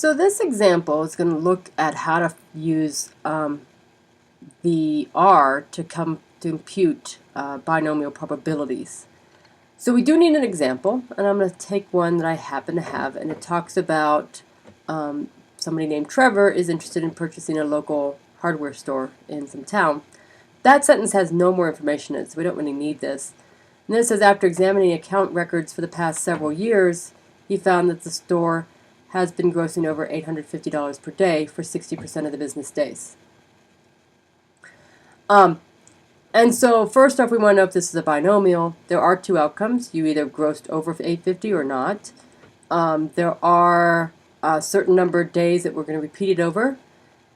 So this example is going to look at how to use the R to compute binomial probabilities. So we do need an example, and I'm going to take one that I happen to have, and it talks about somebody named Trevor is interested in purchasing a local hardware store in some town. That sentence has no more information in it, so we don't really need this. And then it says, after examining account records for the past several years, he found that the store has been grossing over $850 per day for 60% of the business days. And so first off, we want to know if this is a binomial. There are two outcomes. You either grossed over $850 or not. There are a certain number of days that we're going to repeat it over.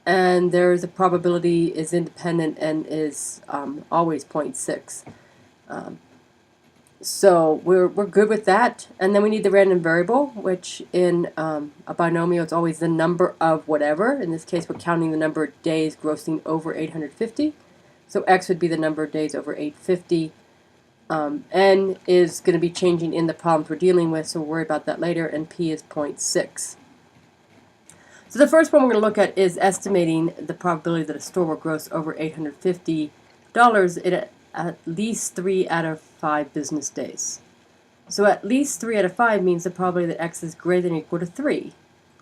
And there's a probability is independent and is always 0.6. So we're good with that. And then we need the random variable, which in a binomial it's always the number of whatever. In this case, we're counting the number of days grossing over 850. So x would be the number of days over 850. N is going to be changing in the problems we're dealing with, so we'll worry about that later, and p is 0.6. So the first one we're going to look at is estimating the probability that a store will gross over $850 in at least 3 out of 5 business days. So at least 3 out of 5 means the probability that x is greater than or equal to 3,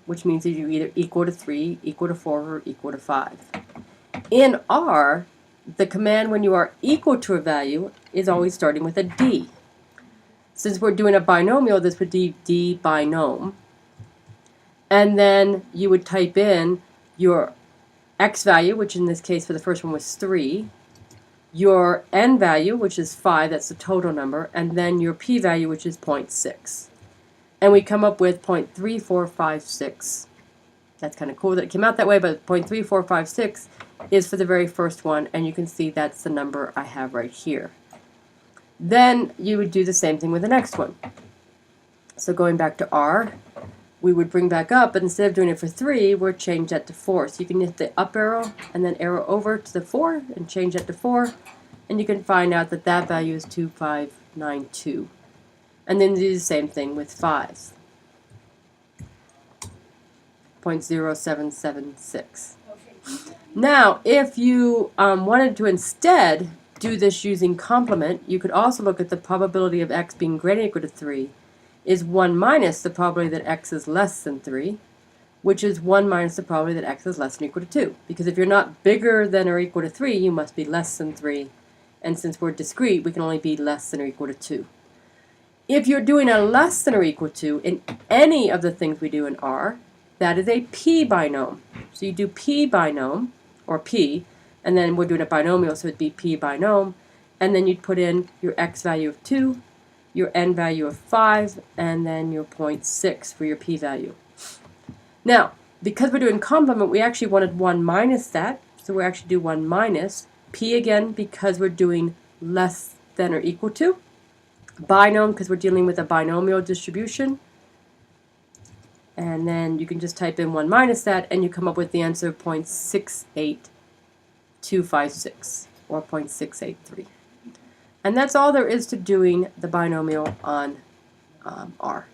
which means that you're either equal to 3, equal to 4, or equal to 5. In R, the command when you are equal to a value is always starting with a d. Since we're doing a binomial, this would be d binom. And then you would type in your x value, which in this case for the first one was 3, your n value, which is 5, that's the total number, and then your p value, which is 0.6. And we come up with 0.3456. That's kind of cool that it came out that way, but 0.3456 is for the very first one, and you can see that's the number I have right here. Then you would do the same thing with the next one. So going back to R, we would bring back up, but instead of doing it for 3, we'll change that to 4. So you can hit the up arrow and then arrow over to the 4 and change that to 4, and you can find out that that value is 2592. And then do the same thing with 5s. 0.0776. Now, if you wanted to instead do this using complement, you could also look at the probability of x being greater than or equal to 3 is 1 minus the probability that x is less than 3, which is 1 minus the probability that x is less than or equal to 2. Because if you're not bigger than or equal to 3, you must be less than 3. And since we're discrete, we can only be less than or equal to 2. If you're doing a less than or equal to in any of the things we do in R, that is a p binom. So you do p binom, or p, and then we're doing a binomial, so it'd be p binom, and then you'd put in your x value of 2, your n value of 5, and then your 0.6 for your p value. Now, because we're doing complement, we actually wanted 1 minus that, so we actually do 1 minus p again because we're doing less than or equal to, binom because we're dealing with a binomial distribution, and then you can just type in 1 minus that and you come up with the answer of 0.68256 or 0.683. And that's all there is to doing the binomial on R.